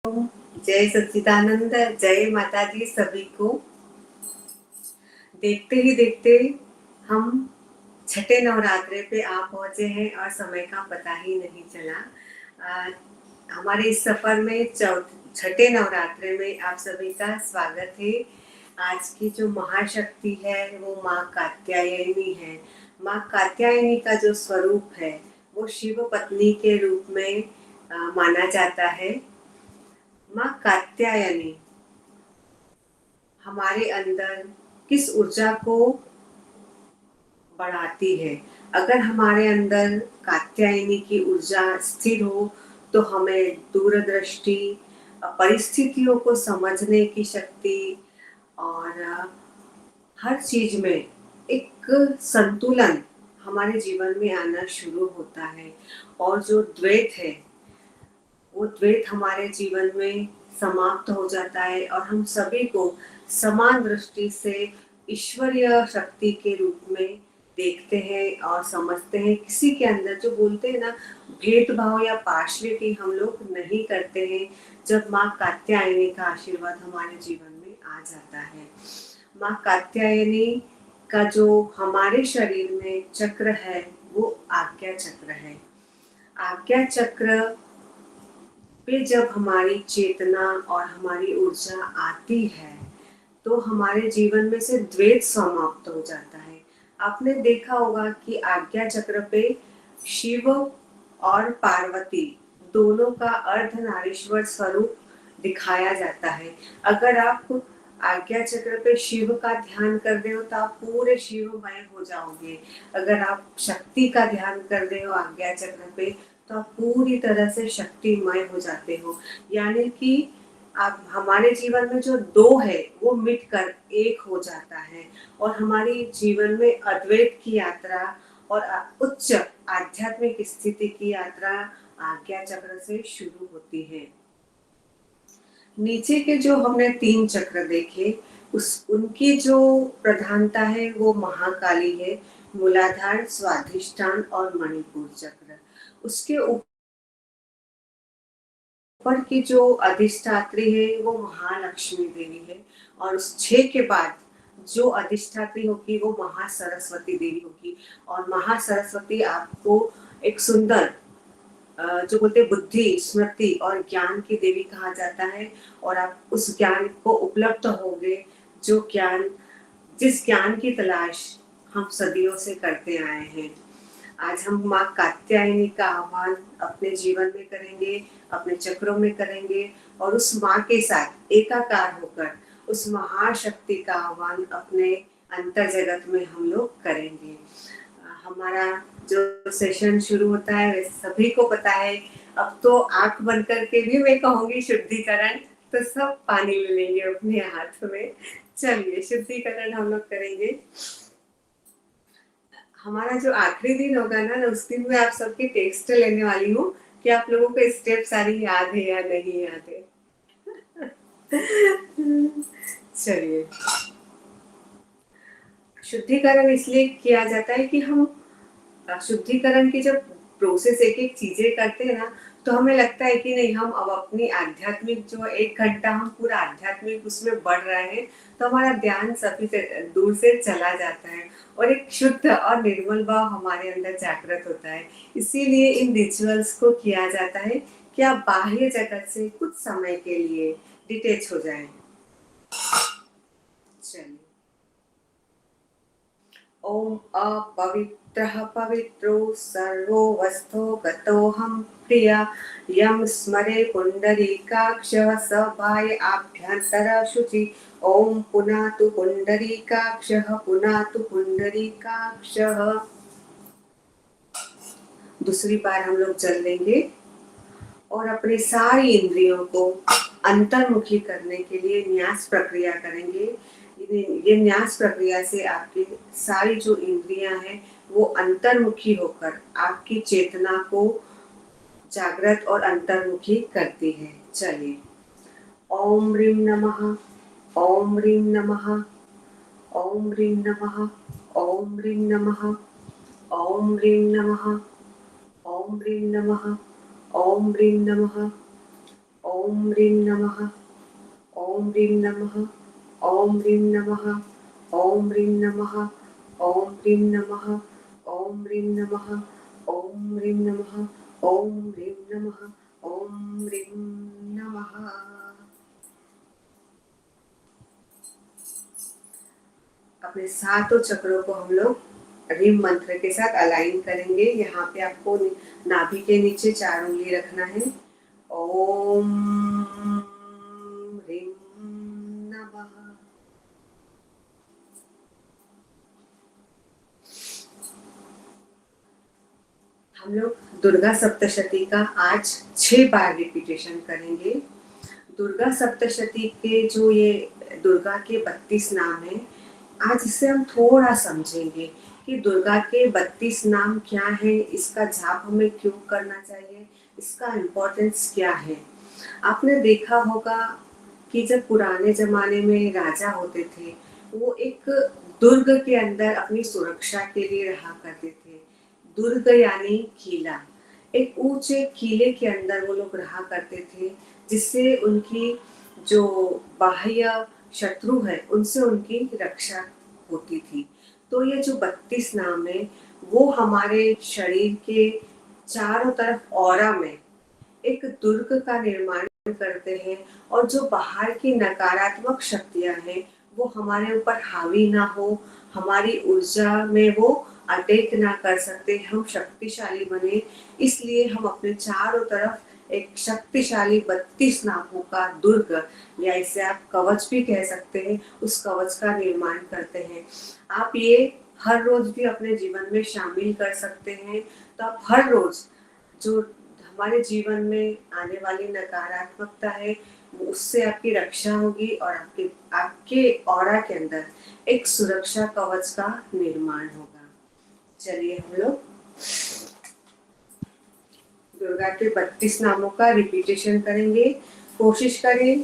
जय सच्चिदानंद, जय माता दी सभी को। देखते ही देखते हम छठे नवरात्रे पे आ पहुंचे हैं और समय का पता ही नहीं चला। हमारे इस सफर में छठे नवरात्रे में आप सभी का स्वागत है। आज की जो महाशक्ति है वो माँ कात्यायनी है। माँ कात्यायनी का जो स्वरूप है वो शिव पत्नी के रूप में माना जाता है। माँ कात्यायनी हमारे अंदर किस ऊर्जा को बढ़ाती है। अगर हमारे अंदर कात्यायनी की ऊर्जा स्थिर हो तो हमें दूरदृष्टि, परिस्थितियों को समझने की शक्ति और हर चीज में एक संतुलन हमारे जीवन में आना शुरू होता है। और जो द्वैत है वो द्वैत हमारे जीवन में समाप्त हो जाता है और हम सभी को समान दृष्टि से ईश्वरीय शक्ति के रूप में देखते हैं और समझते हैं। किसी के अंदर जो बोलते हैं ना, भेदभाव या पार्शलिटी हम लोग नहीं करते हैं जब माँ कात्यायनी का आशीर्वाद हमारे जीवन में आ जाता है। माँ कात्यायनी का जो हमारे शरीर में चक्र है वो आज्ञा चक्र है। आज्ञा चक्र पे जब हमारी चेतना और हमारी ऊर्जा आती है तो हमारे जीवन में से द्वैत समाप्त हो जाता है। आपने देखा होगा कि आज्ञा चक्र पे शिव और पार्वती दोनों का अर्धनारीश्वर स्वरूप दिखाया जाता है। अगर आप आज्ञा चक्र पे शिव का ध्यान कर रहे हो तो आप पूरे शिवमय हो जाओगे। अगर आप शक्ति का ध्यान कर रहे हो आज्ञा चक्र पे तो आप पूरी तरह से शक्तिमय हो जाते हो। यानी कि आप हमारे जीवन में जो दो है वो मिटकर एक हो जाता है और हमारी जीवन में अद्वैत की यात्रा और उच्च आध्यात्मिक स्थिति की यात्रा आज्ञा चक्र से शुरू होती है। नीचे के जो हमने 3 चक्र देखे उनकी जो प्रधानता है वो महाकाली है। मूलाधार, स्वाधिष्ठान और मणिपुर चक्र। उसके ऊपर की जो अधिष्ठात्री है वो महालक्ष्मी देवी है और उस 6 के बाद जो अधिष्ठात्री होगी वो महासरस्वती देवी होगी। और महासरस्वती आपको एक सुंदर जो बोलते बुद्धि, स्मृति और ज्ञान की देवी कहा जाता है। और आप उस ज्ञान को उपलब्ध होगे जो ज्ञान, जिस ज्ञान की तलाश हम सदियों से करते आए हैं। आज हम माँ कात्यायनी का आह्वान अपने जीवन में करेंगे, अपने चक्रों में करेंगे और उस माँ के साथ एकाकार होकर उस महाशक्ति का आह्वान अपने अंतर जगत में हम लोग करेंगे। हमारा जो सेशन शुरू होता है वे सभी को पता है। अब तो आंख बंद करके भी मैं कहूंगी शुद्धिकरण, तो सब पानी ले लेंगे अपने हाथ में। चलिए शुद्धिकरण हम लोग करेंगे। हमारा जो आखिरी दिन होगा ना उस दिन में आप सबके टेक्स्ट लेने वाली हूँ कि आप लोगों को स्टेप सारी याद है या नहीं याद है। चलिए, शुद्धिकरण इसलिए किया जाता है कि हम शुद्धिकरण की जब प्रोसेस एक एक चीजें करते हैं ना तो हमें लगता है कि नहीं, हम अब अपनी आध्यात्मिक जो 1 घंटा हम पूरा आध्यात्मिक उसमें बढ़ रहे हैं तो हमारा ध्यान सभी दूर से चला जाता है और एक शुद्ध और निर्मल भाव हमारे अंदर जागृत होता है। इसीलिए इन रिचुअल्स को किया जाता है कि आप बाह्य जगत से कुछ समय के लिए डिटेच हो जाएं। चलिए, ओम अपवित्रः पवित्रो सर्वो वस्तो गतोऽहं प्रिया यं स्मरे पुण्डरीकाक्षः स बाह्य आभ्यन्तर शुचि। ओम पुनातु पुण्डरीकाक्षः पुनातु पुण्डरीकाक्षः। दूसरी बार हम लोग जल लेंगे और अपनी सारी इंद्रियों को अंतर्मुखी करने के लिए न्यास प्रक्रिया करेंगे। ये न्यास प्रक्रिया से आपकी सारी जो इंद्रियां हैं वो अंतर्मुखी होकर आपकी चेतना को जागृत और अंतर्मुखी करती है। चलिए, ओम ह्रीं नमः, ओम ह्रीं नमः, ओम ह्रीं नमः, ओम ह्रीं नमः, ओम ह्रीं नमः, ओम ह्रीं नमः, ओम ह्रीं नमः, ओम ह्रीं नमः, ओम ह्रीं नमः, ओम ह्रीं नमः, ओम ह्रीं नमः, ओम ह्रीं नमः, ओम ह्रीं नमः, ओम ह्रीं नमः, ओम ह्रीं नमः, ओम ह्रीं नमः। अपने सातों चक्रों को हम लोग रिम मंत्र के साथ अलाइन करेंगे। यहाँ पे आपको नाभि के नीचे 4 उंगली रखना है। ओम ह्रीं नमः। हम लोग दुर्गा सप्तशती का आज 6 बार रिपीटेशन करेंगे। दुर्गा सप्तशती के जो ये दुर्गा के 32 नाम हैं, आज इसे हम थोड़ा समझेंगे कि दुर्गा के 32 नाम क्या है, इसका जाप हमें क्यों करना चाहिए, इसका इम्पोर्टेंस क्या है। आपने देखा होगा कि जब पुराने जमाने में राजा होते थे, वो एक दुर्ग के अंदर अपनी सुरक्षा के लिए रहा करते थे। दुर्ग यानी किला, एक ऊंचे किले के अंदर वो लोग रहा करते थे, जिससे उनकी जो बाह्य शत्रु है उनसे उनकी रक्षा होती थी। तो ये जो 32 नाम है, वो हमारे शरीर के चारों तरफ ऑरा में एक दुर्ग का निर्माण करते हैं, और जो बाहर की नकारात्मक शक्तियां हैं वो हमारे ऊपर हावी ना हो, हमारी ऊर्जा में वो अटैक ना कर सकते, हम शक्तिशाली बने। इसलिए हम अपने चारों तरफ एक शक्तिशाली 32 नामों का दुर्ग, या इसे आप कवच भी कह सकते हैं, उस कवच का निर्माण करते हैं। आप ये हर रोज भी अपने जीवन में शामिल कर सकते हैं। तो आप हर रोज जो हमारे जीवन में आने वाली नकारात्मकता है, उससे आपकी रक्षा होगी, और आपके आपके ऑरा के अंदर एक सुरक्षा कवच का निर्माण होगा। चलिए हम लोग दुर्गा के 32 नामों का रिपीटेशन करेंगे। कोशिश करें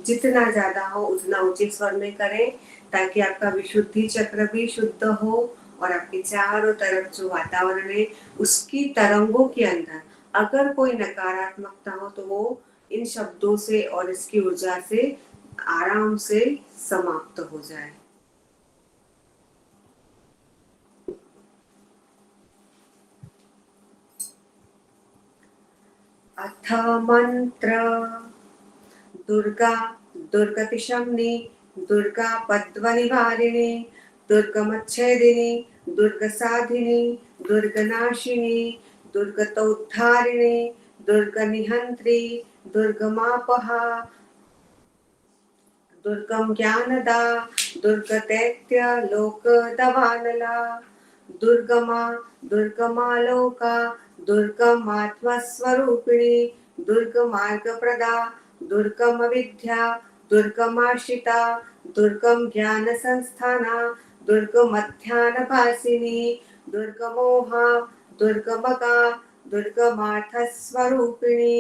जितना ज्यादा हो उतना ऊंचे स्वर में करें, ताकि आपका विशुद्धि चक्र भी शुद्ध हो, और आपके चारों तरफ जो वातावरण है उसकी तरंगों के अंदर अगर कोई नकारात्मकता हो तो वो इन शब्दों से और इसकी ऊर्जा से आराम से समाप्त हो जाए। अथ मंत्र। दुर्गा दुर्गतिशम्नि, दुर्गा पद्मनिवारिणी, दुर्गमच्छेदिनी, दुर्गसाधिनी, दुर्गनाशिनी, दुर्गतोद्धारिणी, दुर्गनिहंत्री, दुर्गमापहा, दुर्गम ज्ञानदा, दुर्गदैत्य लोकदवानला, दुर्गमा दुर्गमालोका, दुर्गमात्मस्वरूपिणी, दुर्गमार्गप्रदा, दुर्गम विद्या, दुर्गमाश्रिता, दुर्गम ज्ञान संस्थाना, दुर्गमध्यानभासिनी, दुर्गमोहा, दुर्गमगा, दुर्गमार्थस्वरूपिणी,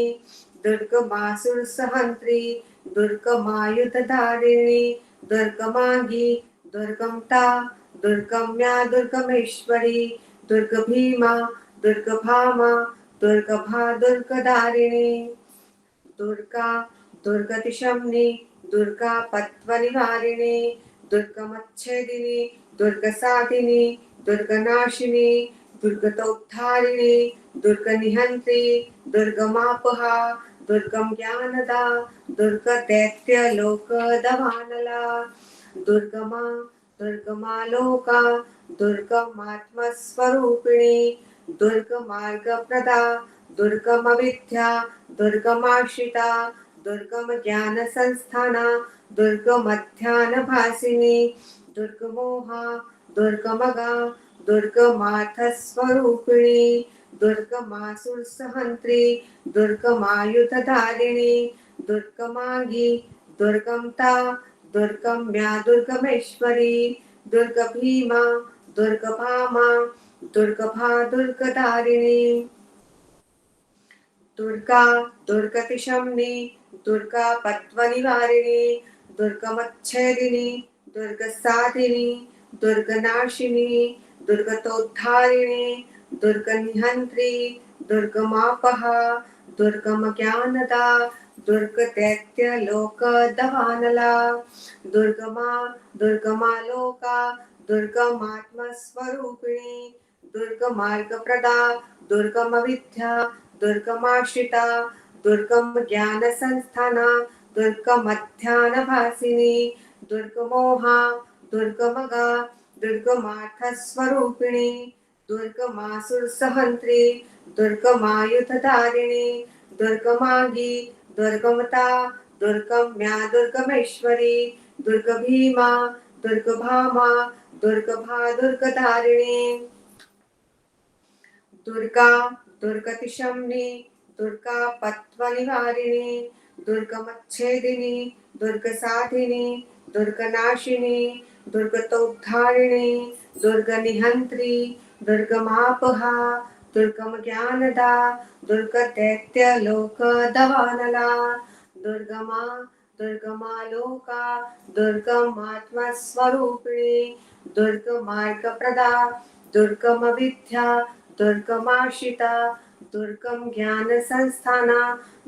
दुर्गमासुरसहन्त्री, दुर्गमायुधधारिणी, दुर्गमांगी, दुर्गमता, दुर्गम्या दुर्गमेश्वरी, दुर्गभीमा, दुर्गभामा, दुर्गभा दुर्गधारिणी, दुर्गा दुर्गतिशम्नि, दुर्गा पद्मनिवारिणी, दुर्गमच्छेदिनी, दुर्गसाधिनी, दुर्गनाशिनी, दुर्गतोद्धारिणी, दुर्गनिहंत्री, दुर्गमापहा, दुर्गम ज्ञानदा, दुर्गदैत्य लोकदवानला, दुर्गमा दुर्गमालोका, दुर्गमात्मस्वरूपिणी, दुर्गमार्गप्रदा, दुर्गमविद्या, दुर्गमाश्रिता, दुर्गम ज्ञान संस्थाना, दुर्गमध्यानभासिनी, दुर्गमोहा, दुर्गमगा, दुर्गमार्थस्वरूपिणी, दुर्गमासुरसहन्त्री, दुर्गमायुधधारिणी, दुर्गमांगी, दुर्गमता, दुर्गम्या दुर्गमेश्वरी, दुर्गभीमा, दुर्गभामा, दुर्गभा दुर्गधारिणी, दुर्गा दुर्गतिशम्नि, दुर्गा पद्मनिवारिणी, दुर्गमच्छेदिनी, दुर्गसाधिनी, दुर्गनाशिनी, दुर्गतोद्धारिणी, दुर्गनिहंत्री, दुर्गमापहा, दुर्गम ज्ञानदा, दुर्गदैत्य लोक दवानला दुर्गमा दुर्गमा लोका दुर्गमात्मस्वरूपिणी दुर्गमार्गप्रदा दुर्गमविद्या दुर्गमाश्रिता दुर्गम ज्ञानसंस्थाना दुर्गमध्यानभासिनी दुर्गमोहा दुर्गमगा दुर्गमार्थस्वरूपिणी दुर्गमासुरसहन्त्री दुर्गमायुधधारिणी दुर्गमागी दुर्गमता दुर्गम्या दुर्गमेश्वरी दुर्गभीमा दुर्गभामा दुर्गभा दुर्गधारिणी दुर्गा दुर्गतिशम्नि दुर्गा पत्वनिवारिणी दुर्गमच्छेदिनी दुर्गसाधिनी दुर्गनाशिनी दुर्गतोद्धारिणी दुर्गनिहन्त्री दुर्गमापहा दुर्गमज्ञानदा दुर्गदैत्यलोकदवानला दुर्गमा दुर्गमा लोका दुर्गमात्मस्वरूपिणी दुर्गमार्गप्रदा दुर्गमविद्या दुर्गमाश्रिता दुर्गम ज्ञानसंस्थाना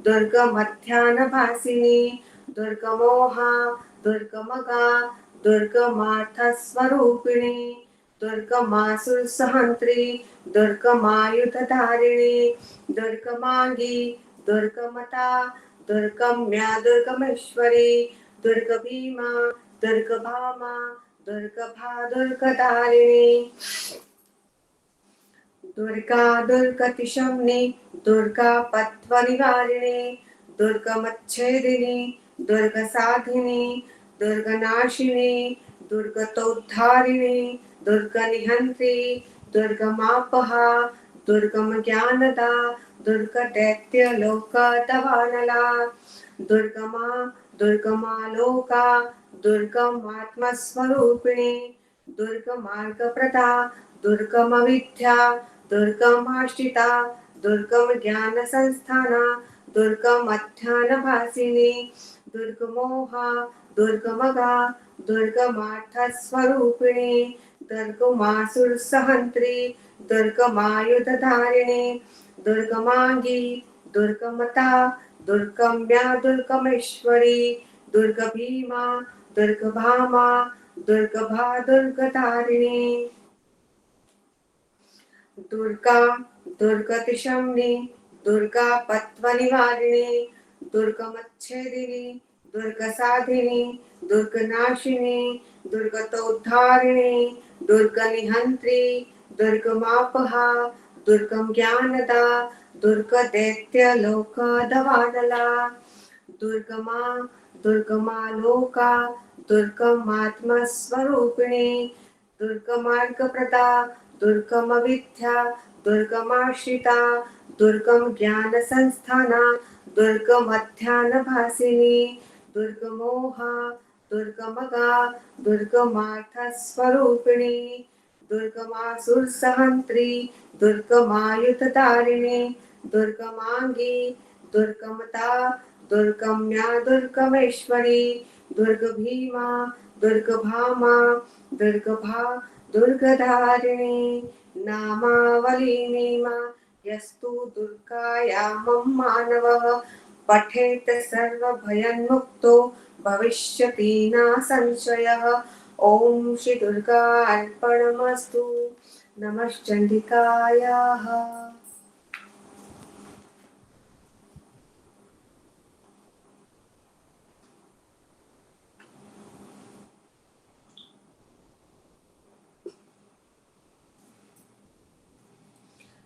दुर्गमध्यानभासिनी दुर्गमोहा दुर्गमगा दुर्गमार्थस्वरूपिणी दुर्गमासुरसहन्त्री दुर्गमायुधधारिणी दुर्गमांगी दुर्गमता दुर्गम्या दुर्गमेश्वरी दुर्गभीमा दुर्गभामा दुर्गभा दुर्गधारिणी दुर्गा दुर्गतिशम्नि दुर्गा पत्वनिवारिणी दुर्गमच्छेदिनी दुर्गसाधिनी दुर्गनाशिनी दुर्गतोद्धारिणी दुर्गनिहन्त्री दुर्गमापहा दुर्गमज्ञानदा दुर्गदैत्यलोकदवानला दुर्गमा दुर्गमा लोका दुर्गमात्मस्वरूपिणी दुर्गमार्गप्रदा दुर्गमविद्या दुर्गमाश्रिता दुर्गम ज्ञानसंस्थाना दुर्गमध्यानभासिनी दुर्गमोहा दुर्गमगा दुर्गमार्थस्वरूपिणी दुर्गमासुरसहन्त्री दुर्गमायुधधारिणी दुर्गमांगी दुर्गमता दुर्गम्या दुर्गमेश्वरी दुर्गभीमा दुर्गभामा दुर्गभा दुर्गधारिणी दुर्गा दुर्गतिशम्नि दुर्गा पत्वनिवारिणी दुर्गमच्छेदिनी दुर्गसाधिनी दुर्गनाशिनी दुर्गतोद्धारिणी दुर्गनिहन्त्री दुर्गमापहा दुर्गम ज्ञानदा दुर्गदैत्यलोकदवानला दुर्गमा दुर्गमा लोका दुर्गमात्मस्वरूपिणी दुर्गमार्गप्रदा दुर्गमविद्या दुर्गमाश्रिता दुर्गम ज्ञानसंस्थाना दुर्गमध्यानभासिनी दुर्गमोहा दुर्गमगा दुर्गमार्थस्वरूपिणी दुर्गमासुरसहन्त्री दुर्गमायुधधारिणी दुर्गमांगी दुर्गमता दुर्गम्या दुर्गमेश्वरी दुर्गभीमा दुर्गभामा दुर्गभा दुर्गधारिणी नामावलीनेमा यस्तु दुर्गायामं मानवः पठेत् सर्वभयन्मुक्तो भविष्यति न संशयः। ओम श्री दुर्गा अर्पणमस्तु। नमश्चंडिकायाः।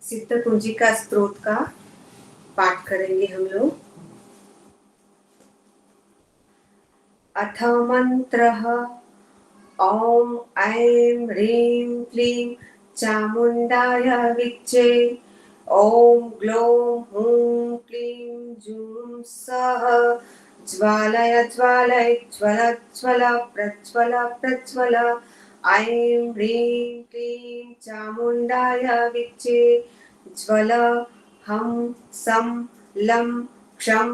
सिद्ध कुंजिका स्तोत्र का पाठ करेंगे हम लोग। अथ मंत्रः ओम ऐं ह्रीं क्लीं चामुंडाय विच्चे। ओम ग्लौं हूं क्लीं जूं सः ज्वालय ज्वालय ज्वल ज्वल प्रज्वल प्रज्वल। ऐं ह्रीं क्लीं चामुंडाय विच्चे। ज्वल हं सं लं क्षं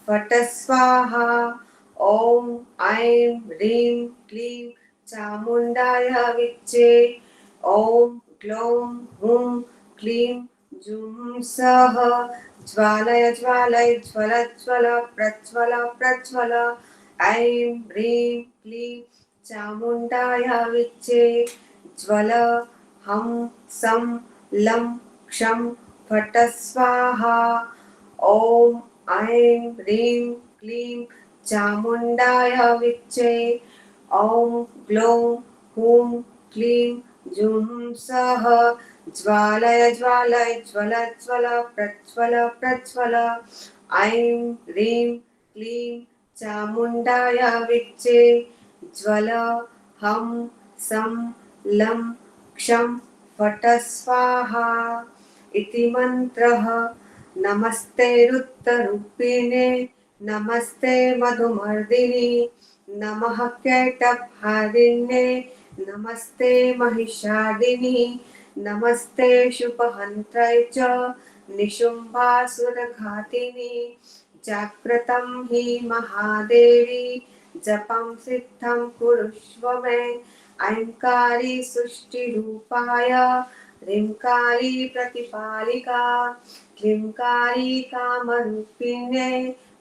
फट स्वाहा। ओम ऐं ह्रीं क्लीं चामुंडाय विच्चे। ओम ग्लौं हूं क्लीं जूं सः ज्वालय ज्वालय ज्वल ज्वल प्रज्वल प्रज्वल ऐं ह्रीं क्लीं चामुण्डाय विच्चे ज्वल हं सं लं क्षं फट स्वाहा। ॐ ऐं ह्रीं क्लीं चामुण्डाय विच्चे ॐ ग्लौं हूं क्लीं जुं सः ज्वालय ज्वालय ज्वल ज्वल प्रज्वल प्रज्वल ऐं ह्रीं क्लीं चामुण्डाय विच्चे ज्वल हं सं लं क्षं फट स्वाहा इति मन्त्रः। नमस्ते रुद्ररूपिणे नमस्ते मधुमर्दिनि नमः कैटभारिण्ये नमस्ते महिषादिनि नमस्ते शुभहन्त्रै च निशुम्भासुरघातिनि जाग्रतं हि महादेवी जपं सिद्धं कुरुष्व मे ऐङ्कारी सृष्टिरूपाय ह्रीङ्कारी प्रतिपालिका क्लीङ्कारी कामरूपिणे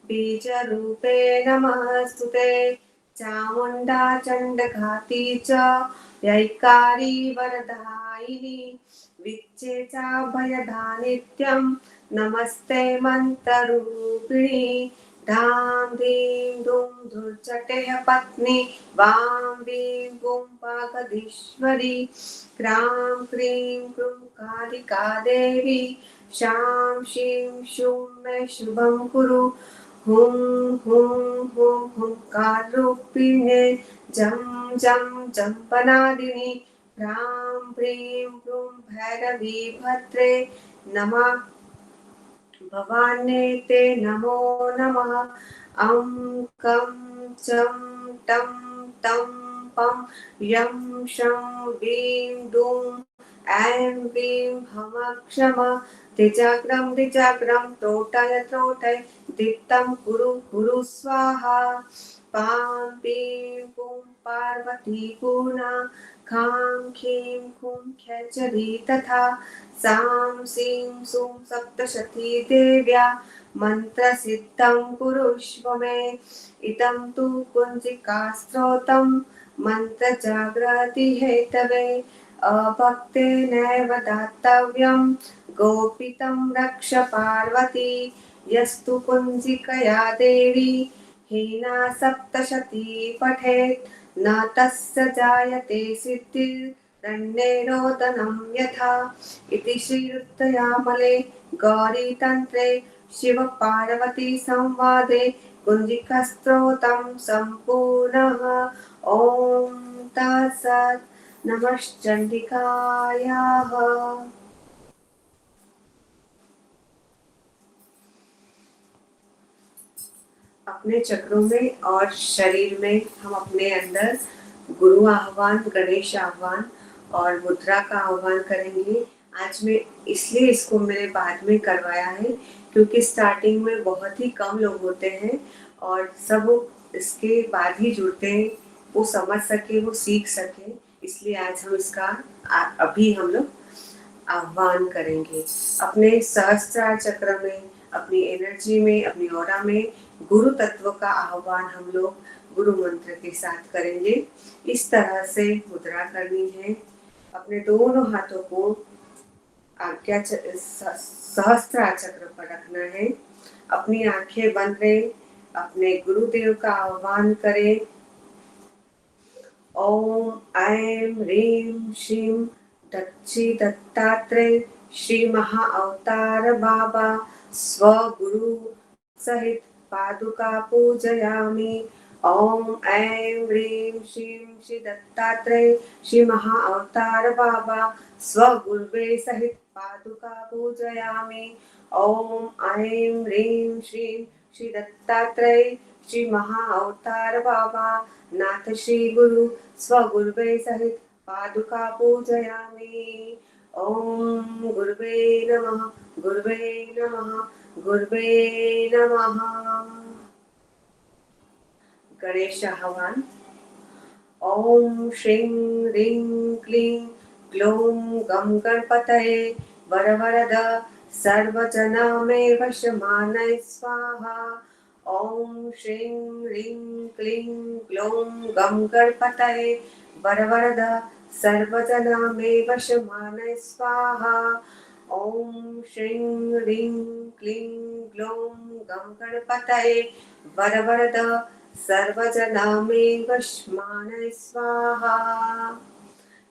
बीजरूपे नमस्तुते चामुण्डा चण्डघाती च यैकारी वरदायिनी विच्चे चाभयदा नित्यं नमस्ते मन्त्ररूपिणी धां धीं धूं धुर्जटेः पत्नी वां वीं गुं वागधीश्वरी क्रां क्रीं क्रूं कालिका देवी शां शीं शूं मे शुभं कुरु हुं हुं हुं हुंकाररूपिणे जं जं जम्पनादिनि ह्रां ह्रीं क्रूं भैरवी भद्रे नमः भवान्यै ते नमो नमः अं कं चं टं तं पं यं शं वीं दुं ऐं वीं हमक्षम द्विजाग्रं द्विजाग्रं त्रोटय त्रोटय दीप्तं कुरु कुरु स्वाहा पां पीं पुं पार्वती पूर्णा खां खीं खूं खेचरी तथा सां सीं सूं सप्तशती देव्या मन्त्रसिद्धं कुरुष्व मे इदं तु कुञ्जिकास्त्रोतं मन्त्रजागृति हेतवे अभक्तेनैव दातव्यं गोपितं रक्ष पार्वती यस्तु कुञ्जिकया देवी हीना सप्तशती पठेत् न तस्य जायते सिद्धिरन्यैरोदनं यथा इति श्रीरुद्रयामले गौरीतन्त्रे शिवपार्वती संवादे कुञ्जिकास्त्रोतं सम्पूर्णः। ॐ तत्सत्। नमश्चण्डिकायाः। अपने चक्रों में और शरीर में हम अपने अंदर गुरु आह्वान, गणेश आह्वान और मुद्रा का आह्वान करेंगे। आज मैं इसलिए इसको मैंने बाद में करवाया है क्योंकि स्टार्टिंग में बहुत ही कम लोग होते हैं और सब इसके बाद ही जुड़ते हैं, वो समझ सके, वो सीख सके, इसलिए आज हम इसका अभी हम लोग आह्वान करेंगे। अपने सहस्त्रार चक्र में, अपनी एनर्जी में, अपनी ऑरा में गुरु तत्व का आह्वान हम लोग गुरु मंत्र के साथ करेंगे। इस तरह से मुद्रा करनी है। अपने दोनों हाथों को आज्ञा सहस्त्रार चक्र पर रखना है। अपनी आंखें बंद करें, अपने गुरुदेव का आह्वान करें। ओम ऐं ह्रीं श्रीं दक्षि दत्तात्रेय श्री महा अवतार बाबा स्वगुरु सहित पादुका पूजयामि। ओम ऐं ह्रीं श्रीं श्री दत्तात्रेय श्री महा अवतार बाबा स्वगुरुवे सहित पादुका पूजयामि। ओम ऐं ह्रीं श्रीं श्री दत्तात्रेय श्री महा अवतार बाबा नाथ श्री गुरु स्वगुरुवे सहित पादुका पूजयामि। ओम गुरुवे नमः, गुरुवे नमः, गुरुवे नमः। गणेश आह्वान। ओम श्रीं ह्रीं क्लीं ग्लौं गं गणपतये वरवरद सर्वजनामेव वशमानय स्वाहा। ओम श्रीं ह्रीं क्लीं ग्लौं गं गणपतये वरवरद सर्वजनामेव वशमानय स्वाहा। ओम श्रीं ह्रीं क्लीं ग्लौं गं गणपतये वरवरद सर्वजनामेव वशमानय स्वाहा।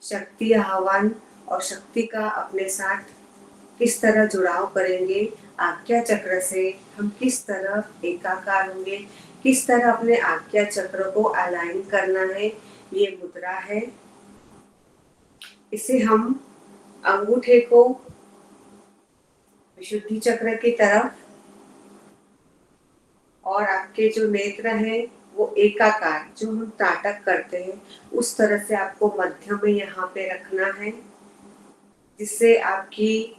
शक्ति आह्वान और शक्ति का अपने साथ किस तरह जुड़ाव करेंगे, आज्ञा चक्र से हम किस तरह एकाकार होंगे, किस तरह अपने आज्ञा चक्र को अलाइन करना है, ये मुद्रा है। इसे हम अंगूठे को विशुद्धि चक्र की तरफ और आपके जो नेत्र है वो एकाकार, जो हम त्राटक करते हैं उस तरह से आपको मध्य में यहाँ पे रखना है, जिससे आपकी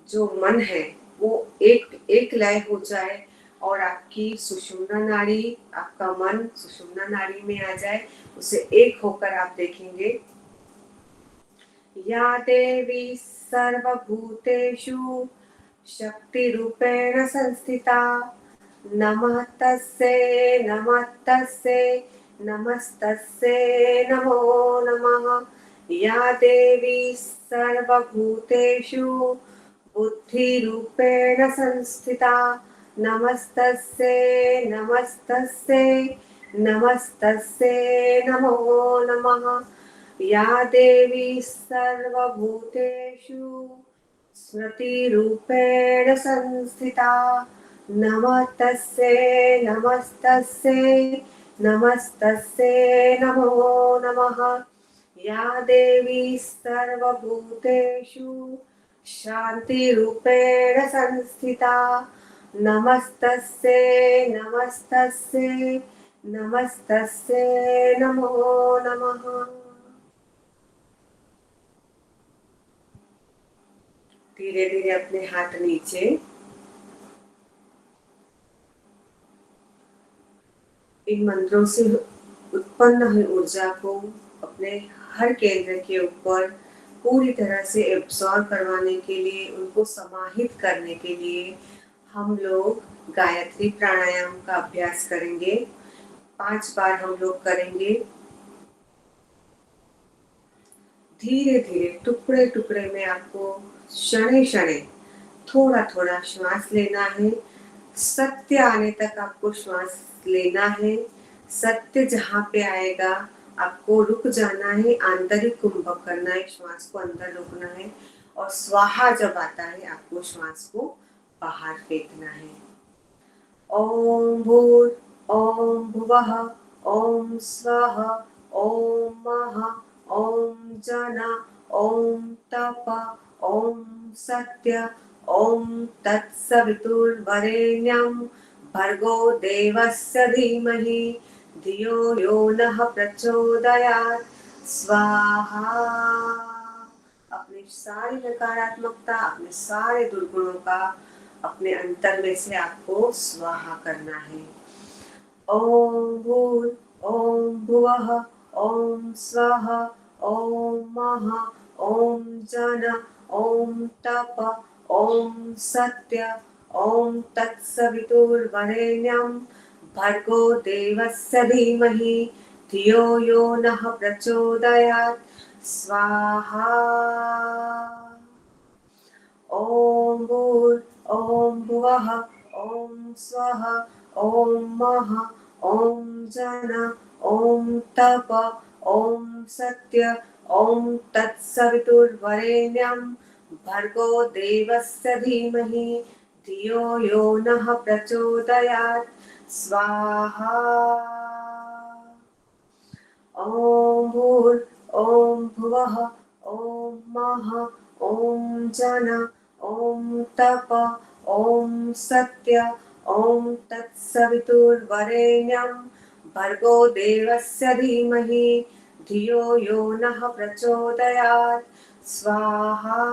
जो मन है वो एक लय हो जाए और आपकी सुषुम्ना नाड़ी, आपका मन सुषुम्ना नाड़ी में आ जाए, उसे एक होकर आप देखेंगे। या देवी सर्वभूतेषु शक्ति रूपेण संस्थिता नमः तस्यै नमस्तस्यै नमो नमः। या देवी सर्वभूतेषु बुद्धिरूपेण संस्थिता नमस्तस्यै नमो नमः। या देवी सर्वभूतेषु स्मृतिरूपेण संस्थिता नमस्तस्यै नमो नमः। या देवी सर्वभूतेषु शान्तिरूपेण संस्थिता नमस्तस्यै नमो नमः। धीरे धीरे अपने हाथ नीचे, इन मंत्रों से उत्पन्न हुई ऊर्जा को अपने हर केंद्र के ऊपर पूरी तरह से एब्सॉर्ब करवाने के लिए, उनको समाहित करने के लिए हम लोग गायत्री प्राणायाम का अभ्यास करेंगे। 5 बार हम लोग करेंगे। धीरे धीरे टुकड़े टुकड़े में आपको क्षणे क्षणे थोड़ा थोड़ा श्वास लेना है। सत्य आने तक आपको श्वास लेना है। सत्य जहाँ पे आएगा आपको रुक जाना है, आंतरिक कुंभक करना है, श्वास को अंदर रोकना है। और स्वाहा जब आता है आपको श्वास को बाहर फेंकना है। ओम भूर ओम भुवः ओम स्वः ओम मः ओम जन ओम तप ओम सत्य ओम तत्सवितुर्वरेण्यं भर्गो देवस्य धीमहि धियो यो नः प्रचोदयात् स्वाहा। अपनी सारी नकारात्मकता, अपने सारे दुर्गुणों का अपने अंतर में से आपको स्वाहा करना है। ओम भूर ओम भुवः ओम स्वः ओम मः ओम जन ओम तप ओम सत्य ओम तत्सवितुर्वरेण्यं भर्गो देवस्य धीमहि धियो यो नः प्रचोदयात् स्वाहा। ओम भूर ओम भुवः ओम स्वः ओम मः ओम जन ओम तप ओम सत्य ओम तत्सवितुर्वरेण्यं भर्गो देवस्य धीमहि धियो यो नः प्रचोदयात् स्वाहा। ओम भूर ओम भुवः ओम मः ओम जन ओम तप ओम सत्य ओम तत्सवितुर्वरेण्यं भर्गो देवस्य धीमहि धियो यो नः प्रचोदयात् स्वाहा।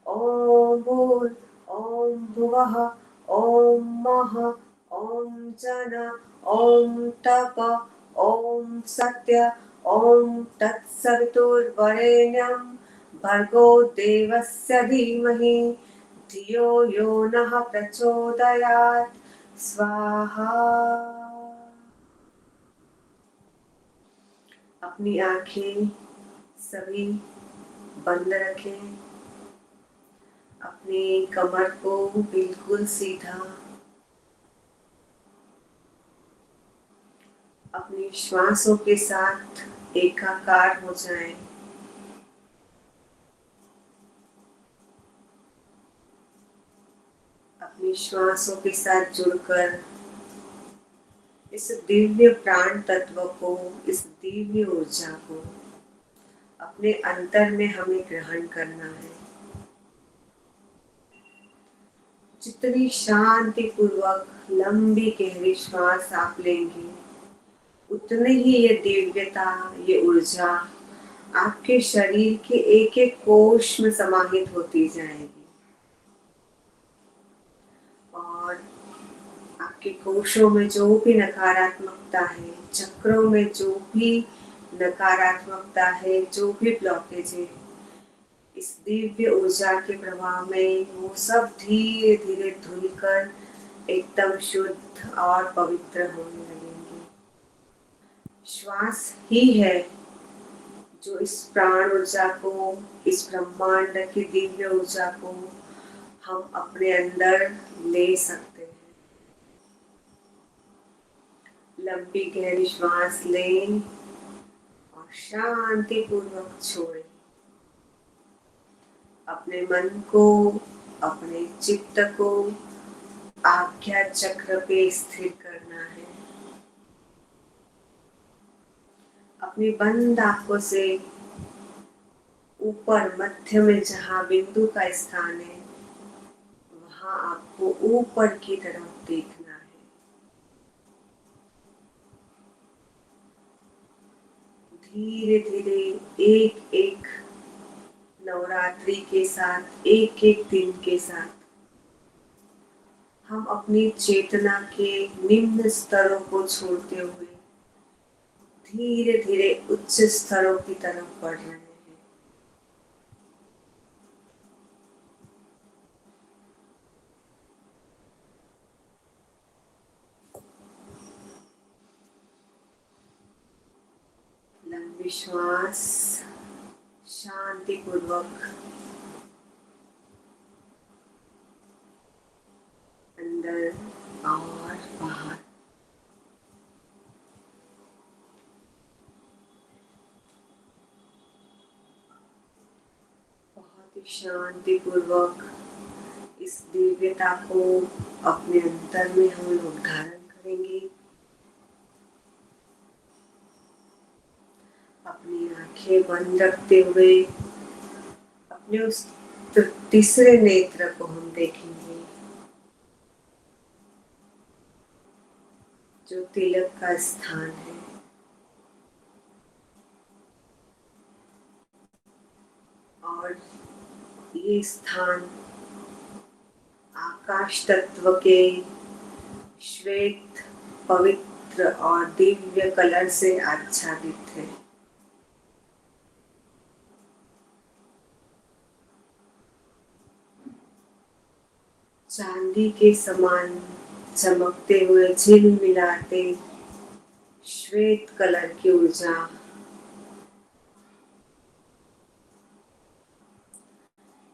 ओम भूर ओम भुवः ओम मः ओम जन ओम तप ओम सत्य ओम तत्सवितुर्वरेण्यं भर्गो देवस्य धीमहि धियो यो नः प्रचोदयात् स्वाहा। अपनी आंखें सभी बंद रखें। अपनी कमर को बिल्कुल सीधा, अपनी श्वासों के साथ एकाकार हो जाएं। अपनी श्वासों के साथ जुड़कर इस दिव्य प्राण तत्व को, इस दिव्य ऊर्जा को अपने अंतर में हमें ग्रहण करना है। जितनी शांति पूर्वक लंबी गहरी श्वास आप लेंगे, उतने ही ये दिव्यता, ये ऊर्जा आपके शरीर के एक एक कोश में समाहित होती जाएगी और आपके कोशों में जो भी नकारात्मकता है, चक्रों में जो भी नकारात्मकता है, जो भी ब्लॉकेज है, इस दिव्य ऊर्जा के प्रवाह में वो सब धीरे धीरे धुलकर एकदम शुद्ध और पवित्र होने लगेंगे। श्वास ही है जो इस प्राण ऊर्जा को, इस ब्रह्मांड की दिव्य ऊर्जा को हम अपने अंदर ले सकते हैं। लंबी गहरी श्वास लें और शांति पूर्वक छोड़ें। अपने मन को, अपने चित्त को आज्ञा चक्र पे स्थिर करना है। अपनी बंद आंखों से ऊपर मध्य में जहाँ बिंदु का स्थान है, वहां आपको ऊपर की तरफ देखना है। धीरे धीरे एक एक नवरात्रि के साथ, एक एक दिन के साथ हम अपनी चेतना के निम्न स्तरों को छोड़ते हुए धीरे धीरे उच्च स्तरों की तरफ बढ़ रहे हैं। लंबी श्वास शांति पूर्वक अंदर और बाहर। बहुत ही शांति पूर्वक इस दिव्यता को अपने अंतर में हम लोग धारण करेंगे। अपनी आंखें बंद रखते हुए अपने उस तीसरे नेत्र को हम देखेंगे जो तिलक का स्थान है। और ये स्थान आकाश तत्व के श्वेत, पवित्र और दिव्य कलर से आच्छादित है। चांदी के समान चमकते हुए झिलमिलाते श्वेत कलर की ऊर्जा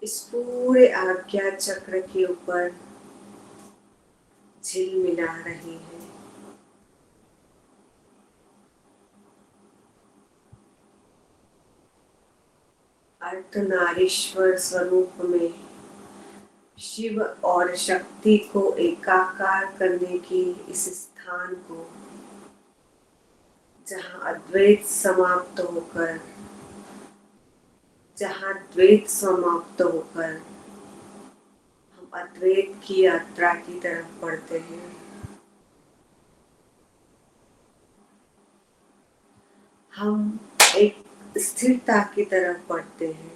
इस पूरे आज्ञा चक्र के ऊपर झिलमिला रही है। अर्धनारीश्वर स्वरूप में शिव और शक्ति को एकाकार करने की इस स्थान को, जहाँ अद्वैत समाप्त होकर, जहाँ द्वैत समाप्त होकर हम अद्वैत की यात्रा की तरफ बढ़ते हैं। हम एक स्थिरता की तरफ बढ़ते हैं।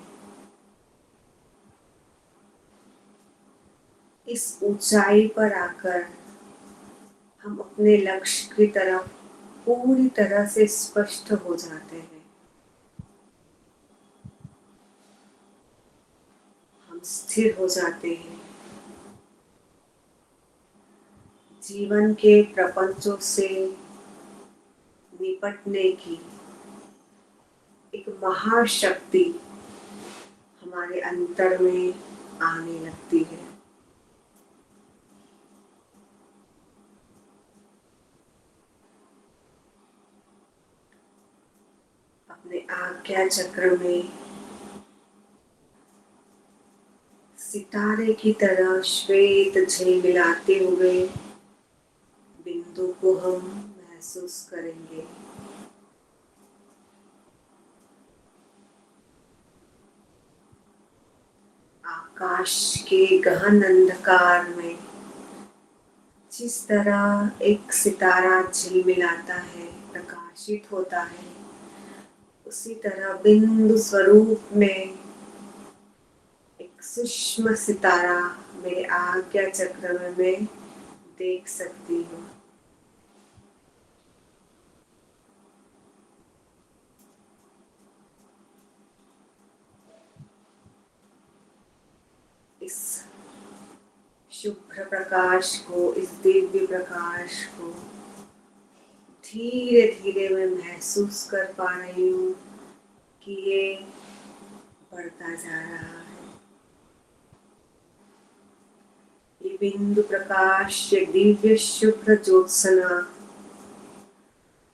इस ऊंचाई पर आकर हम अपने लक्ष्य की तरफ पूरी तरह से स्पष्ट हो जाते हैं। स्थिर हो जाते हैं। जीवन के प्रपंचों से निपटने की एक महाशक्ति हमारे अंतर में आने लगती है। अपने आज्ञा चक्र में सितारे की तरह श्वेत झिलमिलाते हुए बिंदु को हम महसूस करेंगे। आकाश के गहन अंधकार में जिस तरह एक सितारा झिलमिलाता है, प्रकाशित होता है, उसी तरह बिंदु स्वरूप में एक सूक्ष्म सितारा मेरे आज्ञा चक्र में मैं देख सकती हूँ। इस शुभ्र प्रकाश को, इस दिव्य प्रकाश को धीरे धीरे मैं महसूस कर पा रही हूँ कि ये बढ़ता जा रहा है। ये बिंदु प्रकाश, ये दिव्य शुभ्र ज्योत्सना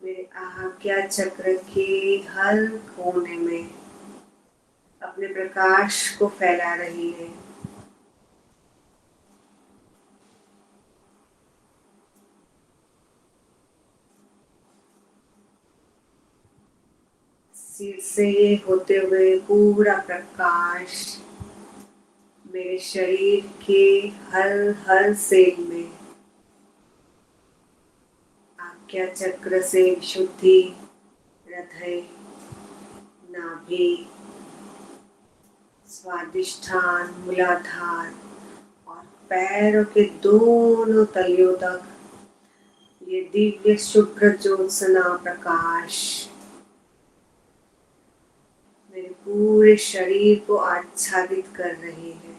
मेरे आज्ञा चक्र के हर कोने में अपने प्रकाश को फैला रही है। सिर से ये होते हुए पूरा प्रकाश मेरे शरीर के हर हर सेल में आज्ञा चक्र से शुद्धि, हृदय, नाभि, स्वादिष्ठान, मूलाधार और पैरों के दोनों तलियों तक ये दिव्य शुभ्र ज्योत्सना प्रकाश मेरे पूरे शरीर को आच्छादित कर रही है।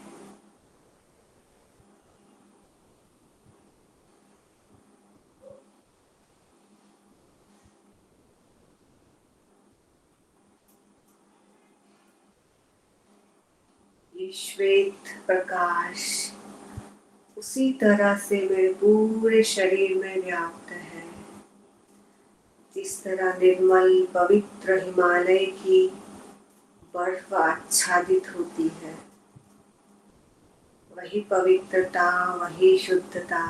ये श्वेत प्रकाश उसी तरह से मेरे पूरे शरीर में व्याप्त है, जिस तरह निर्मल पवित्र हिमालय की बर्फ आच्छादित होती है। वही पवित्रता, वही शुद्धता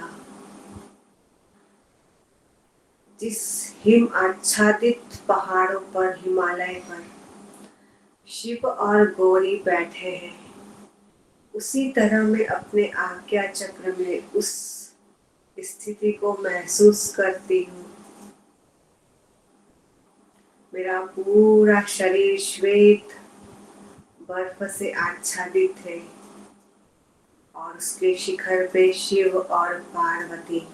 जिस हिम आच्छादित पहाड़ों पर, हिमालय पर शिव और गौरी बैठे हैं, उसी तरह मैं अपने आज्ञा चक्र में उस स्थिति को महसूस करती हूँ। मेरा पूरा शरीर श्वेत बर्फ से आच्छादित है और उसके शिखर पे शिव और पार्वती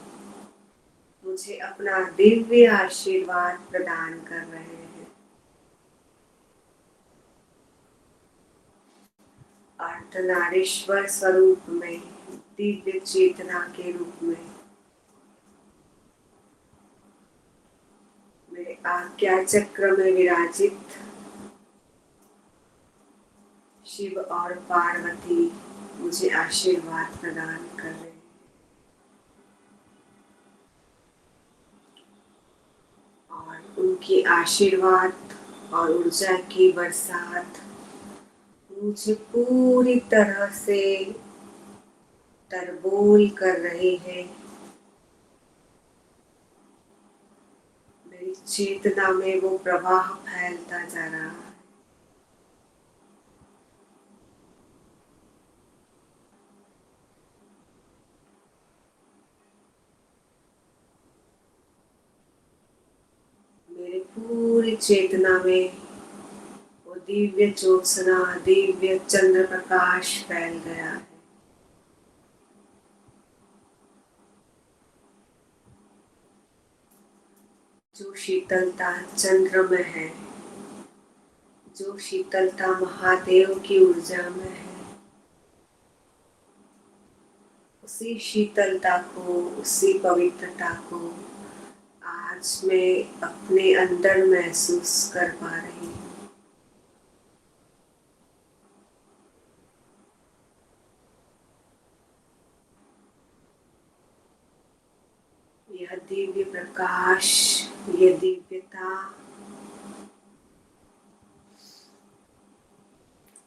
मुझे अपना दिव्य आशीर्वाद प्रदान कर रहे हैं। अर्धनारीश्वर स्वरूप में, दिव्य चेतना के रूप में मेरे आज्ञा चक्र में विराजित शिव और पार्वती मुझे आशीर्वाद प्रदान कर रहे हैं। और उनकी आशीर्वाद और ऊर्जा की बरसात मुझे पूरी तरह से तरबोल कर रही है। मेरी चेतना में वो प्रवाह फैलता जा रहा है। मेरे पूरी चेतना में वो दिव्य ज्योत्सना, दिव्य चंद्र प्रकाश फैल गया है। जो शीतलता चंद्र में है, जो शीतलता महादेव की ऊर्जा में है, उसी शीतलता को, उसी पवित्रता को आज मैं अपने अंदर महसूस कर पा रही हूँ। यह दिव्य प्रकाश, यह दिव्यता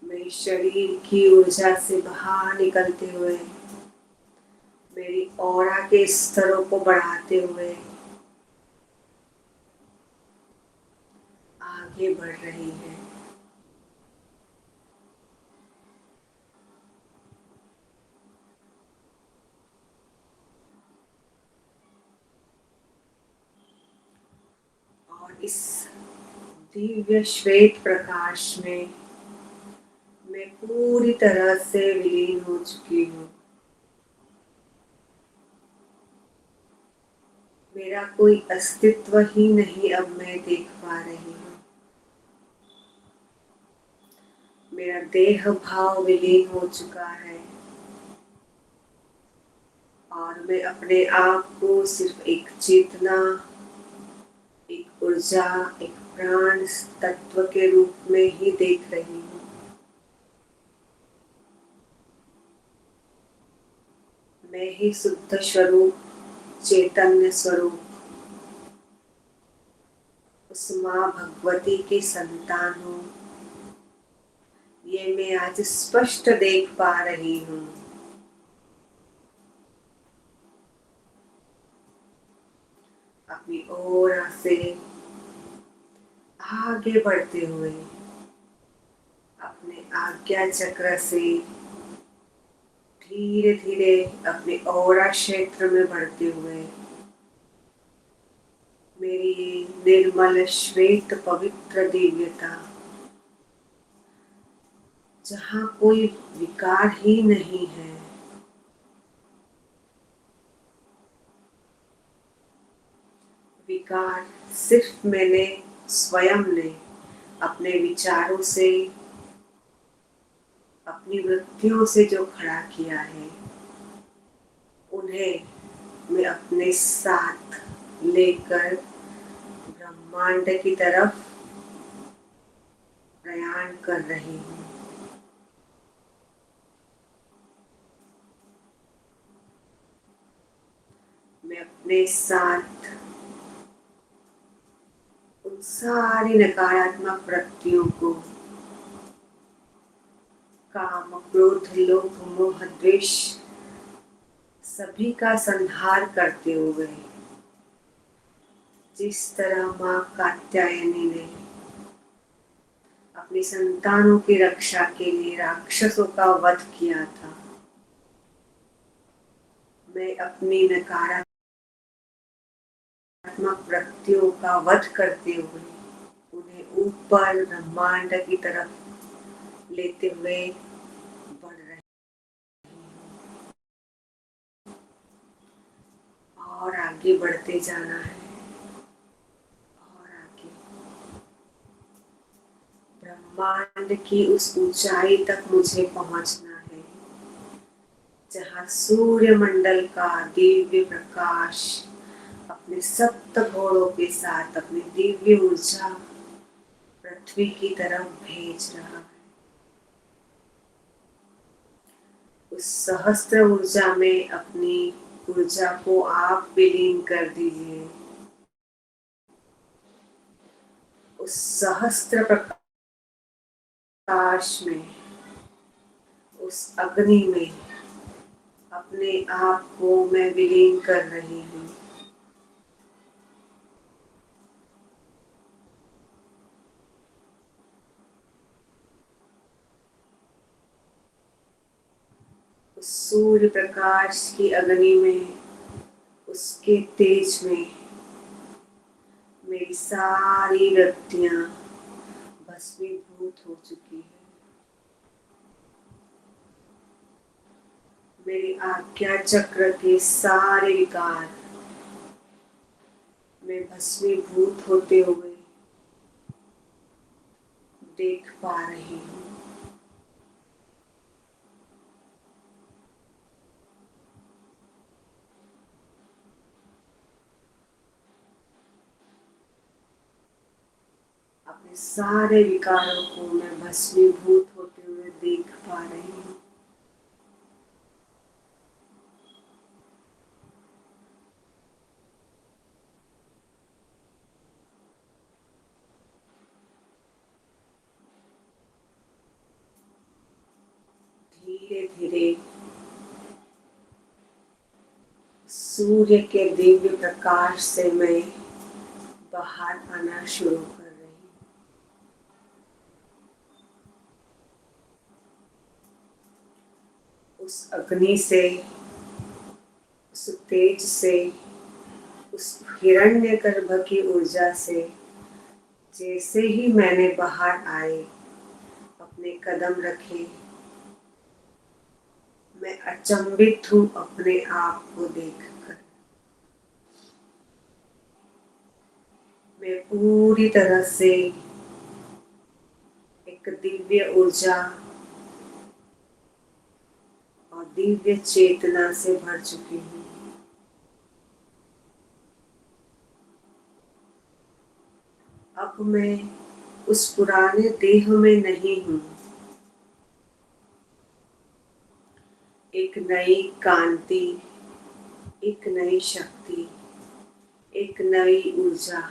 मेरे शरीर की ऊर्जा से बाहर निकलते हुए, मेरी ऑरा के स्तरों को बढ़ाते हुए आगे बढ़ रही है। और इस दिव्य श्वेत प्रकाश में मैं पूरी तरह से विलीन हो चुकी हूँ। मेरा कोई अस्तित्व ही नहीं अब मैं देख पा रही हूँ। मेरा देह भाव विलीन हो चुका है और मैं अपने आप को सिर्फ एक चेतना, एक ऊर्जा, एक प्राण तत्व के रूप में ही देख रही हूँ। मैं ही शुद्ध स्वरूप, चैतन्य स्वरूप, उस माँ भगवती की संतान हूँ। ये मैं आज स्पष्ट देख पा रही हूँ। अपनी ओर से आगे बढ़ते हुए अपने आज्ञा चक्र से धीरे धीरे अपने ओरा क्षेत्र में बढ़ते हुए मेरी निर्मल श्वेत पवित्र दिव्यता, जहाँ कोई विकार ही नहीं है, विकार सिर्फ मैंने स्वयं ने अपने विचारों से, अपनी वृत्तियों से जो खड़ा किया है, उन्हें मैं अपने साथ लेकर ब्रह्मांड की तरफ प्रयाण कर रही हूँ। मैं अपने साथ उन सारी नकारात्मक वृत्तियों को, काम, क्रोध, लोभ, मोह, द्वेष, सभी का संहार करते हुए, जिस तरह माँ कात्यायनी ने अपनी संतानों की रक्षा के लिए राक्षसों का वध किया था, मैं अपनी नकारात्मक वृत्तियों का वध करते हुए उन्हें ऊपर ब्रह्मांड की तरफ लेते हुए बढ़ रहे और आगे बढ़ते जाना है और आगे ब्रह्मांड की उस ऊंचाई तक मुझे पहुंचना है जहाँ सूर्य मंडल का दिव्य प्रकाश अपने सप्त घोड़ों के साथ अपनी दिव्य ऊर्जा पृथ्वी की तरफ भेज रहा है। उस सहस्त्र ऊर्जा में अपनी ऊर्जा को आप विलीन कर दीजिए। उस सहस्त्र प्रकाश में, उस अग्नि में अपने आप को मैं विलीन कर रही हूँ। उस सूर्य प्रकाश की अग्नि में, उसके तेज में मेरी सारी वृत्तियां भस्मीभूत हो चुकी है। मेरे आज्ञा चक्र के सारे विकार में भस्मीभूत होते हुए देख पा रही हूँ। सारे विकारों को मैं भस्मीभूत होते हुए देख पा रही हूँ। धीरे धीरे सूर्य के दिव्य प्रकाश से मैं बाहर आना शुरू कर रही हूँ। उस अग्नि से, उस तेज से, उस हिरण्यगर्भ की ऊर्जा से जैसे ही मैंने बाहर आए, अपने कदम रखे, मैं अचंभित हूँ अपने आप को देखकर। मैं पूरी तरह से एक दिव्य ऊर्जा और दिव्य चेतना से भर चुकी हूँ। अब मैं उस पुराने देह में नहीं हूँ। एक नई कांति, एक नई शक्ति, एक नई ऊर्जा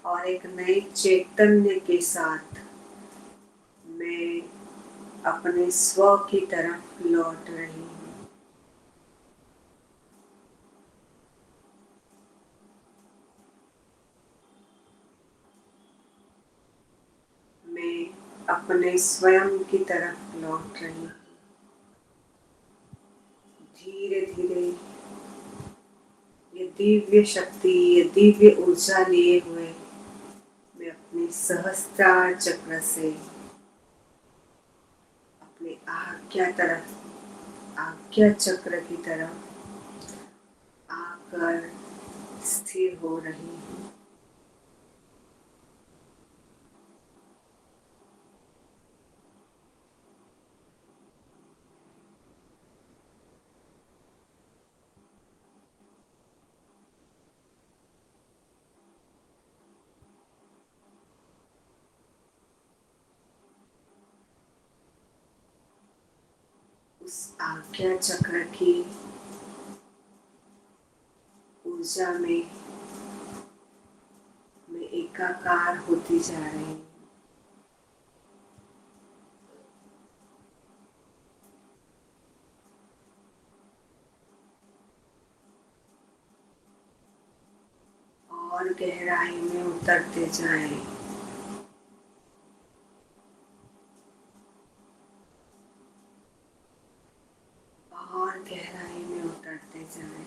और एक नए चैतन्य के साथ मैं अपने स्व की तरफ लौट रही हूँ। मैं अपने स्वयं की तरफ लौट रही हूँ। धीरे धीरे ये दिव्य शक्ति, ये दिव्य ऊर्जा लिए हुए मैं अपने सहस्त्रार चक्र से अपने आज्ञा चक्र की तरफ आकर स्थिर हो रही हूँ। उस आज्ञा चक्र की ऊर्जा में मैं एकाकार होती जा रही हूँ। और गहराई में उतरते जाएं। और गहराई में उतरते जाएं।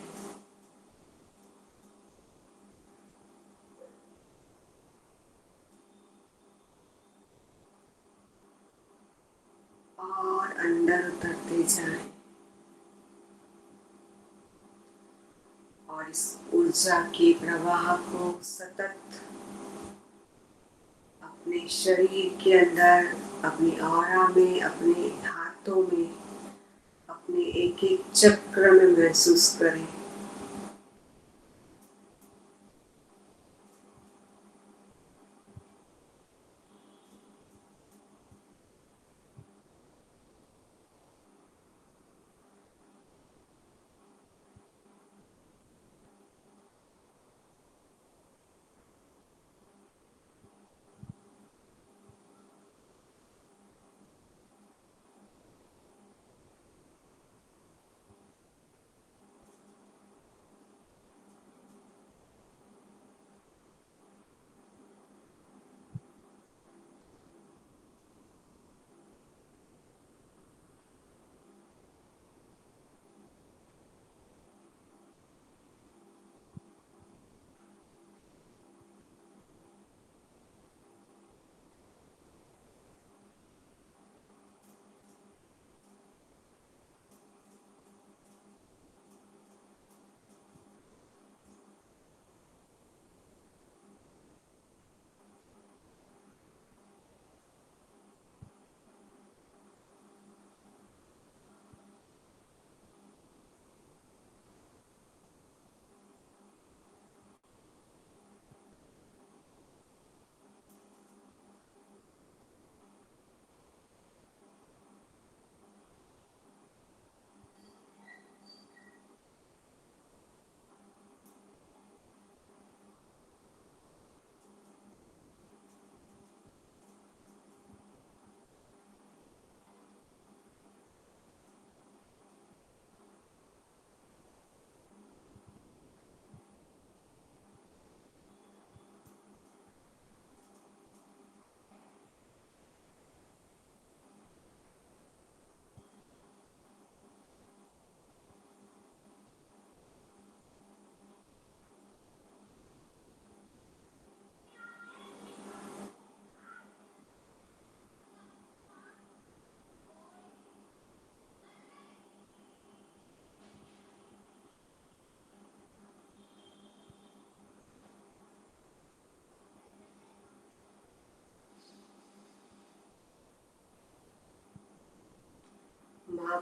और अंदर उतरते जाएं। और इस ऊर्जा के प्रवाह को सतत अपने शरीर के अंदर, अपनी ऑरा में, अपने हाथों में, अपने एक एक चक्र में महसूस करें।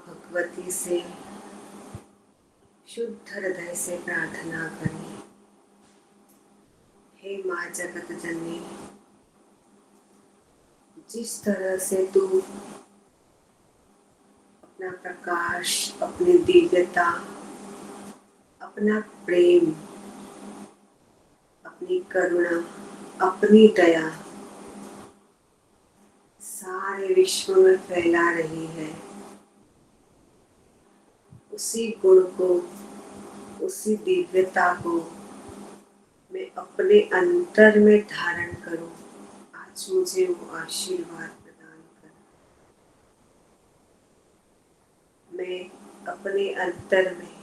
भगवती से शुद्ध हृदय से प्रार्थना करें। हे माँ जगत जननी, जिस तरह से तू अपना प्रकाश, अपनी दिव्यता, अपना प्रेम, अपनी करुणा, अपनी दया सारे विश्व में फैला रही है, उसी गुण को, उसी दिव्यता को मैं अपने अंतर में धारण करूं। आज मुझे वो आशीर्वाद प्रदान कर। मैं अपने अंतर में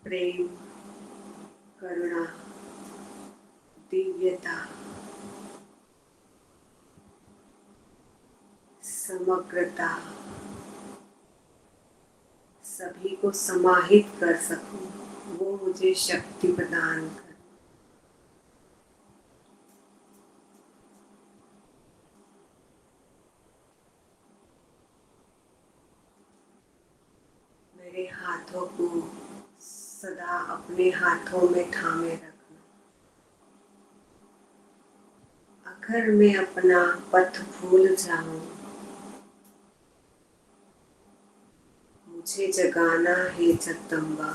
प्रेम, करुणा, दिव्यता, समग्रता सभी को समाहित कर सकूं, वो मुझे शक्ति प्रदान कर। मेरे हाथों को सदा अपने हाथों में थामे रखना। अगर मैं अपना पथ भूल जाऊं, मुझे जगाना है जगदम्बा।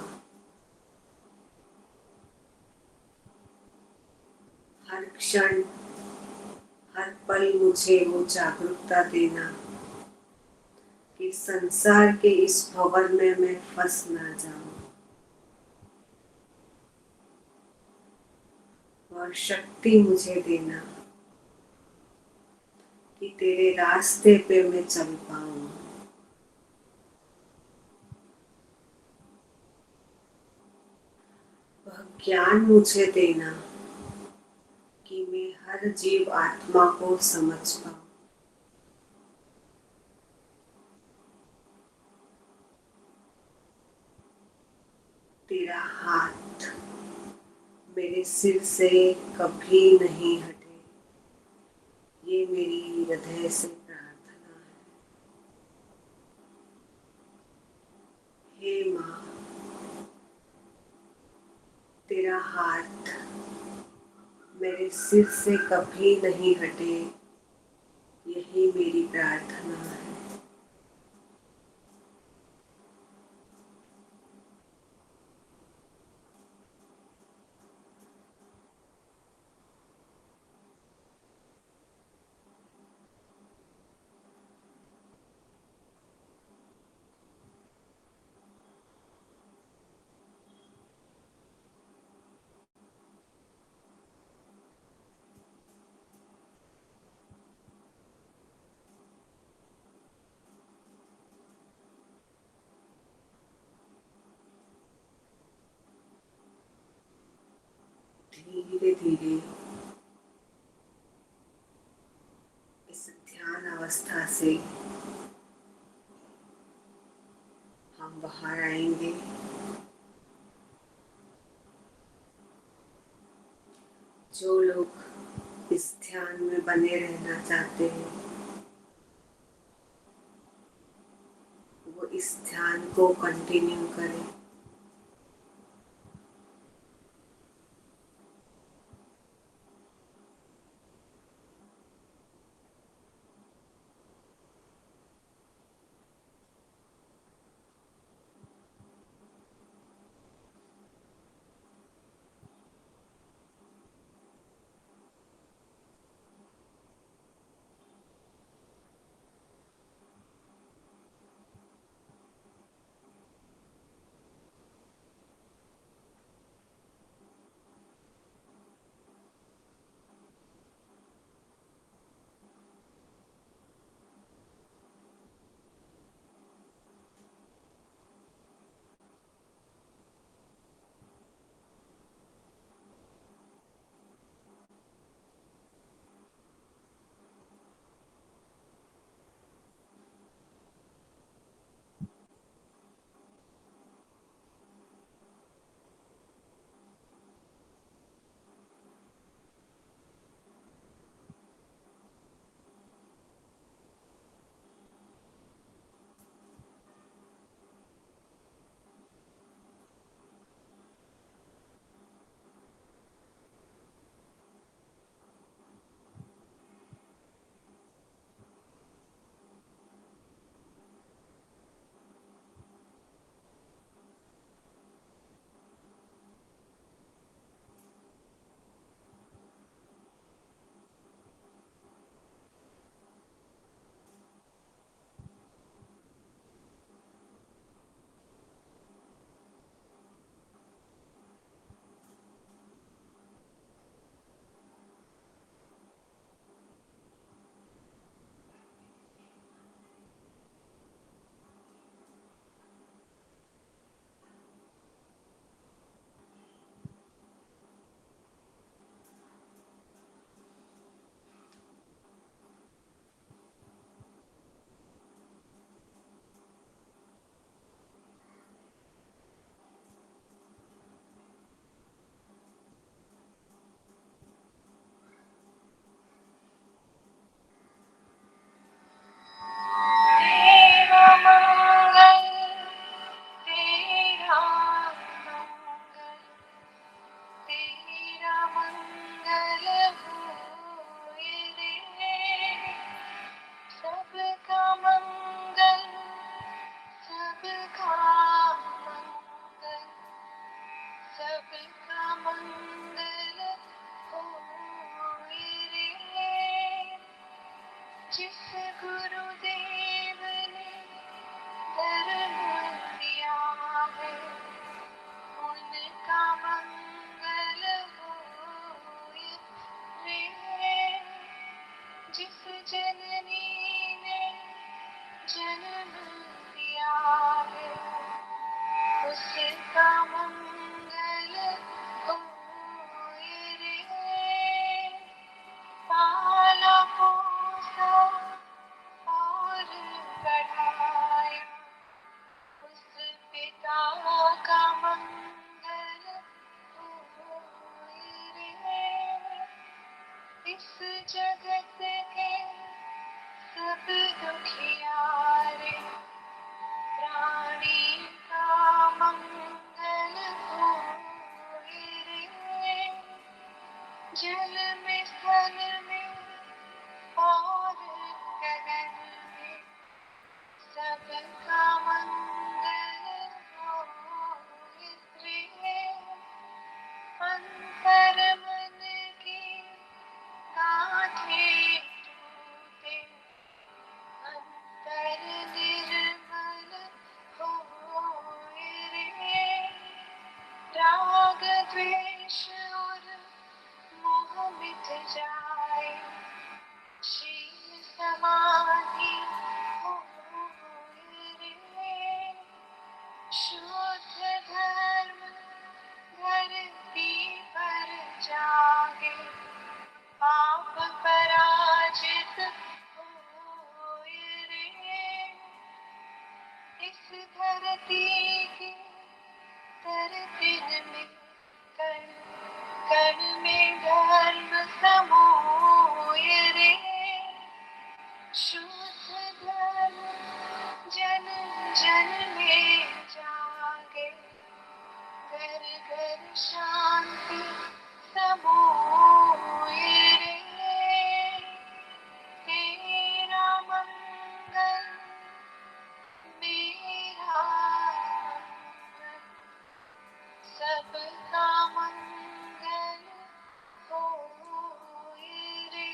हर क्षण, हर पल मुझे वो जागरूकता देना कि संसार के इस भंवर में मैं फंस ना जाऊं। और शक्ति मुझे देना कि तेरे रास्ते पे मैं चल पाऊं। वह ज्ञान मुझे देना कि मैं हर जीव आत्मा को समझ पाऊं। तेरा हाथ मेरे सिर से कभी नहीं हटे, ये मेरी हृदय से प्रार्थना है। हे माँ, तेरा हाथ मेरे सिर से कभी नहीं हटे, यही मेरी प्रार्थना है। धीरे धीरे इस ध्यान अवस्था से हम बाहर आएंगे। जो लोग इस ध्यान में बने रहना चाहते हैं, वो इस ध्यान को कंटिन्यू करें। इस जगत के सब दुखियारे प्राणी का मंगल होए रे। जल में स्थल में और गगन में सबका मंगल होए रे। अंतर मन की गाँठें टूटे अंतर निर्मल होए रे। राग द्वेष और मोह मिट जाए शील समाधि होए रे। शुद्ध धर्म धरती पर जागे पाप पराजित होए रे। इस धरती की धरती में कण कण में धर्म समोए रे। शुद्ध धर्म जन जन में जागे घर घर शांति समोए रे। तेरा मंगल मेरा मंगल सबका मंगल होए रे।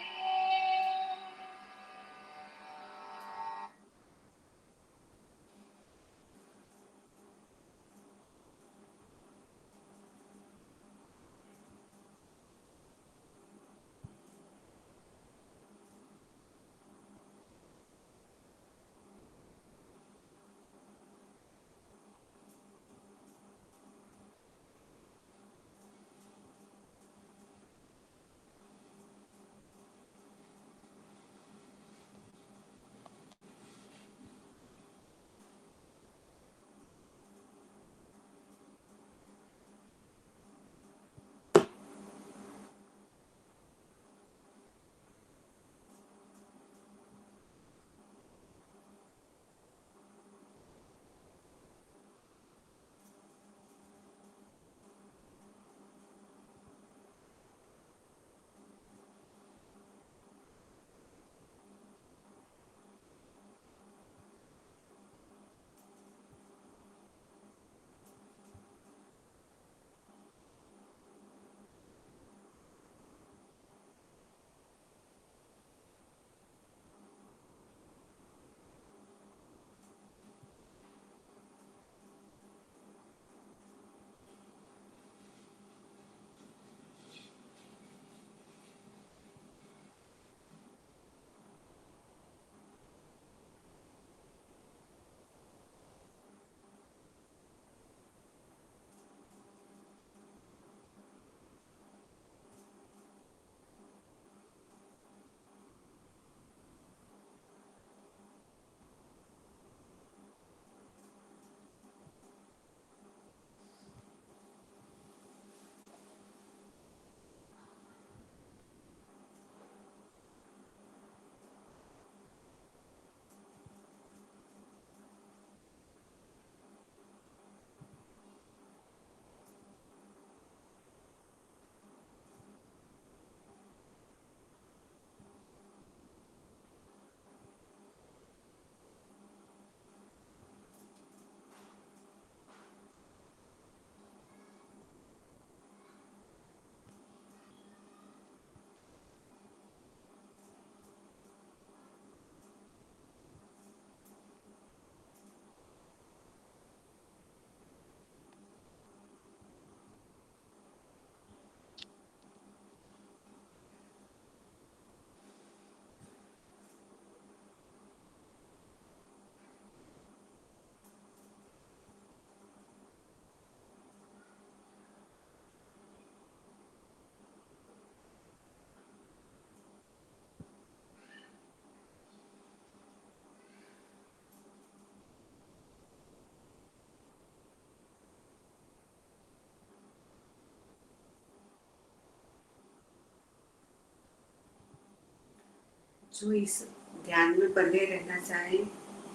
जो इस ध्यान में बने रहना चाहें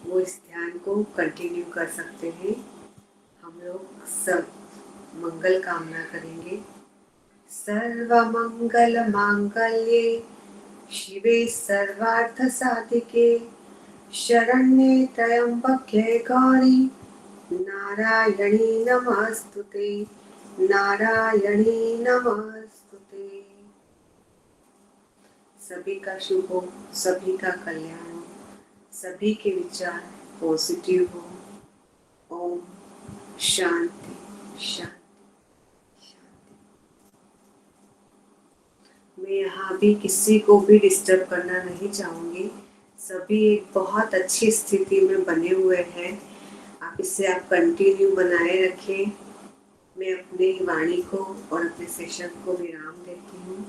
वो इस ध्यान को कंटिन्यू कर सकते हैं। हम लोग सब मंगल कामना करेंगे। सर्वमंगल मांगल्ये शिवे सर्वार्थ साधिके शरण्ये त्र्यंबके गौरी नारायणी नमस्तुते, नारायणी नमस्तुते। सभी का शुभ हो, सभी का कल्याण हो, सभी के विचार पॉजिटिव हो। ओम शांति शांति शांति। मैं यहाँ भी किसी को भी डिस्टर्ब करना नहीं चाहूँगी। सभी एक बहुत अच्छी स्थिति में बने हुए हैं। आप इसे आप कंटिन्यू बनाए रखें। मैं अपनी वाणी को और अपने सेशन को विराम देती हूँ।